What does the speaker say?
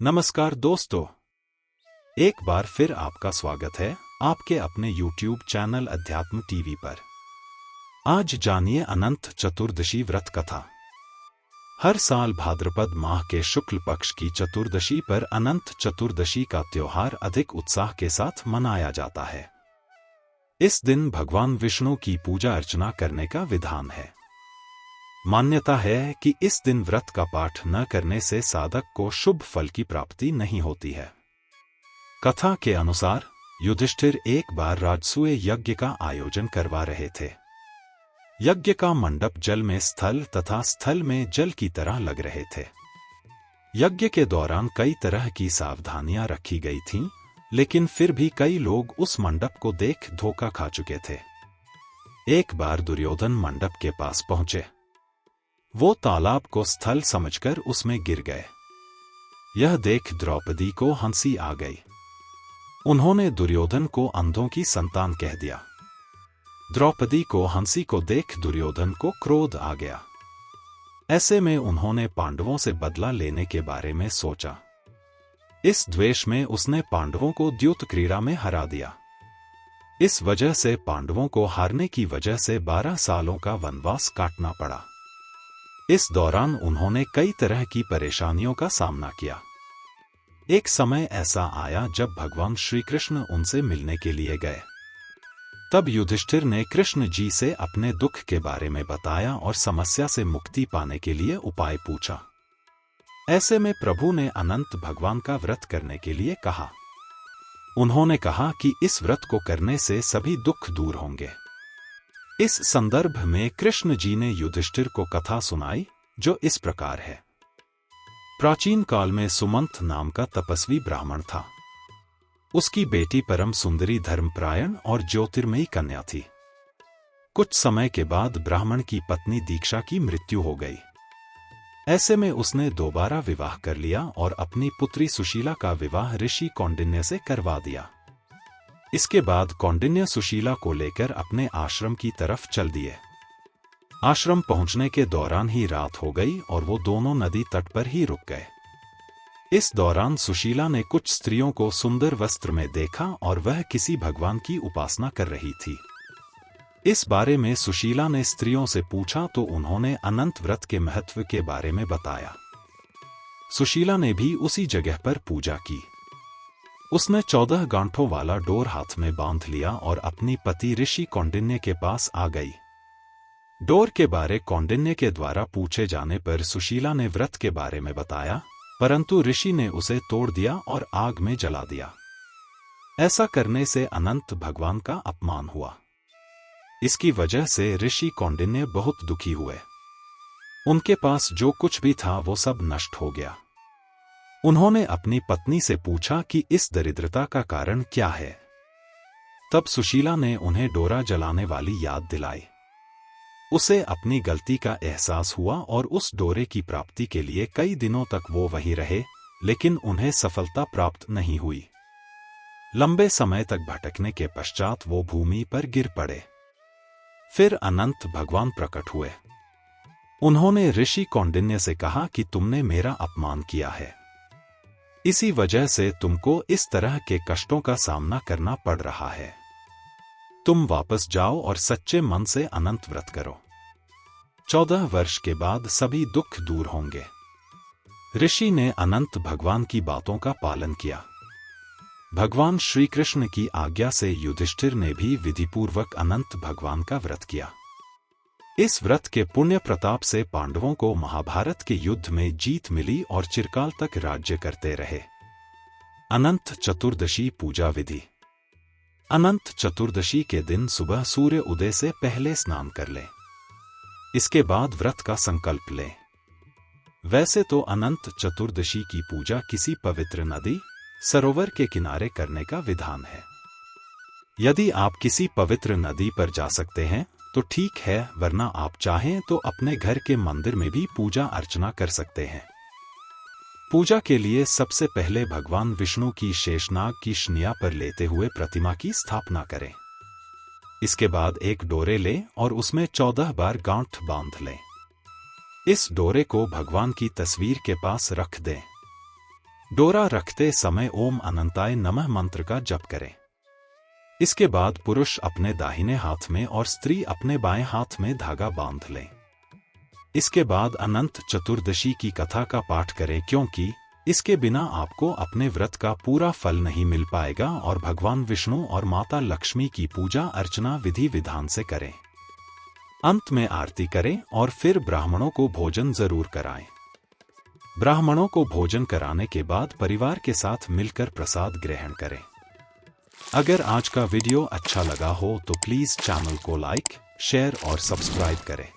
नमस्कार दोस्तों, एक बार फिर आपका स्वागत है आपके अपने YouTube चैनल अध्यात्म टीवी पर। आज जानिए अनंत चतुर्दशी व्रत कथा। हर साल भाद्रपद माह के शुक्ल पक्ष की चतुर्दशी पर अनंत चतुर्दशी का त्योहार अधिक उत्साह के साथ मनाया जाता है। इस दिन भगवान विष्णु की पूजा अर्चना करने का विधान है। मान्यता है कि इस दिन व्रत का पाठ न करने से साधक को शुभ फल की प्राप्ति नहीं होती है। कथा के अनुसार युधिष्ठिर एक बार राजसूय यज्ञ का आयोजन करवा रहे थे। यज्ञ का मंडप जल में स्थल तथा स्थल में जल की तरह लग रहे थे। यज्ञ के दौरान कई तरह की सावधानियां रखी गई थीं, लेकिन फिर भी कई लोग उस मंडप को देख धोखा खा चुके थे। एक बार दुर्योधन मंडप के पास पहुंचे। वो तालाब को स्थल समझकर उसमें गिर गए। यह देख द्रौपदी को हंसी आ गई। उन्होंने दुर्योधन को अंधों की संतान कह दिया। द्रौपदी को हंसी को देख दुर्योधन को क्रोध आ गया। ऐसे में उन्होंने पांडवों से बदला लेने के बारे में सोचा। इस द्वेष में उसने पांडवों को द्यूत क्रीड़ा में हरा दिया। इस वजह से पांडवों को हारने की वजह से 12 सालों का वनवास काटना पड़ा। इस दौरान उन्होंने कई तरह की परेशानियों का सामना किया। एक समय ऐसा आया जब भगवान श्री कृष्ण उनसे मिलने के लिए गए। तब युधिष्ठिर ने कृष्ण जी से अपने दुख के बारे में बताया और समस्या से मुक्ति पाने के लिए उपाय पूछा। ऐसे में प्रभु ने अनंत भगवान का व्रत करने के लिए कहा। उन्होंने कहा कि इस व्रत को करने से सभी दुख दूर होंगे। इस संदर्भ में कृष्ण जी ने युधिष्ठिर को कथा सुनाई, जो इस प्रकार है। प्राचीन काल में सुमंत नाम का तपस्वी ब्राह्मण था। उसकी बेटी परम सुंदरी धर्मपरायण और ज्योतिर्मयी कन्या थी। कुछ समय के बाद ब्राह्मण की पत्नी दीक्षा की मृत्यु हो गई। ऐसे में उसने दोबारा विवाह कर लिया और अपनी पुत्री सुशीला का विवाह ऋषि कौंडिन्य से करवा दिया। इसके बाद कौंडिन्य सुशीला को लेकर अपने आश्रम की तरफ चल दिए। आश्रम पहुंचने के दौरान ही रात हो गई और वो दोनों नदी तट पर ही रुक गए। इस दौरान सुशीला ने कुछ स्त्रियों को सुंदर वस्त्र में देखा और वह किसी भगवान की उपासना कर रही थी। इस बारे में सुशीला ने स्त्रियों से पूछा तो उन्होंने अनंत व्रत के महत्व के बारे में बताया। सुशीला ने भी उसी जगह पर पूजा की। उसने 14 गांठों वाला डोर हाथ में बांध लिया और अपनी पति ऋषि कौंडिन्य के पास आ गई। डोर के बारे कौंडिन्य के द्वारा पूछे जाने पर सुशीला ने व्रत के बारे में बताया, परंतु ऋषि ने उसे तोड़ दिया और आग में जला दिया। ऐसा करने से अनंत भगवान का अपमान हुआ। इसकी वजह से ऋषि कौंडिन्य बहुत दुखी हुए। उनके पास जो कुछ भी था वो सब नष्ट हो गया। उन्होंने अपनी पत्नी से पूछा कि इस दरिद्रता का कारण क्या है। तब सुशीला ने उन्हें डोरा जलाने वाली याद दिलाई। उसे अपनी गलती का एहसास हुआ और उस डोरे की प्राप्ति के लिए कई दिनों तक वो वहीं रहे, लेकिन उन्हें सफलता प्राप्त नहीं हुई। लंबे समय तक भटकने के पश्चात वो भूमि पर गिर पड़े। फिर अनंत भगवान प्रकट हुए। उन्होंने ऋषि कौंडिन्य से कहा कि तुमने मेरा अपमान किया है। इसी वजह से तुमको इस तरह के कष्टों का सामना करना पड़ रहा है। तुम वापस जाओ और सच्चे मन से अनंत व्रत करो। 14 वर्ष के बाद सभी दुख दूर होंगे। ऋषि ने अनंत भगवान की बातों का पालन किया। भगवान श्री कृष्ण की आज्ञा से युधिष्ठिर ने भी विधिपूर्वक अनंत भगवान का व्रत किया। इस व्रत के पुण्य प्रताप से पांडवों को महाभारत के युद्ध में जीत मिली और चिरकाल तक राज्य करते रहे। अनंत चतुर्दशी पूजा विधि। अनंत चतुर्दशी के दिन सुबह सूर्य उदय से पहले स्नान कर लें। इसके बाद व्रत का संकल्प लें। वैसे तो अनंत चतुर्दशी की पूजा किसी पवित्र नदी, सरोवर के किनारे करने का विधान है। यदि आप किसी पवित्र नदी पर जा सकते हैं तो ठीक है, वरना आप चाहें तो अपने घर के मंदिर में भी पूजा अर्चना कर सकते हैं। पूजा के लिए सबसे पहले भगवान विष्णु की शेषनाग की शनिया पर लेते हुए प्रतिमा की स्थापना करें। इसके बाद एक डोरे लें और उसमें 14 बार गांठ बांध लें। इस डोरे को भगवान की तस्वीर के पास रख दें। डोरा रखते समय ओम अनंताय नमः मंत्र का जप करें। इसके बाद पुरुष अपने दाहिने हाथ में और स्त्री अपने बाएं हाथ में धागा बांध लें। इसके बाद अनंत चतुर्दशी की कथा का पाठ करें, क्योंकि इसके बिना आपको अपने व्रत का पूरा फल नहीं मिल पाएगा और भगवान विष्णु और माता लक्ष्मी की पूजा अर्चना विधि विधान से करें। अंत में आरती करें और फिर ब्राह्मणों को भोजन जरूर कराएं। ब्राह्मणों को भोजन कराने के बाद परिवार के साथ मिलकर प्रसाद ग्रहण करें। अगर आज का वीडियो अच्छा लगा हो तो प्लीज चैनल को लाइक, शेयर और सब्सक्राइब करें।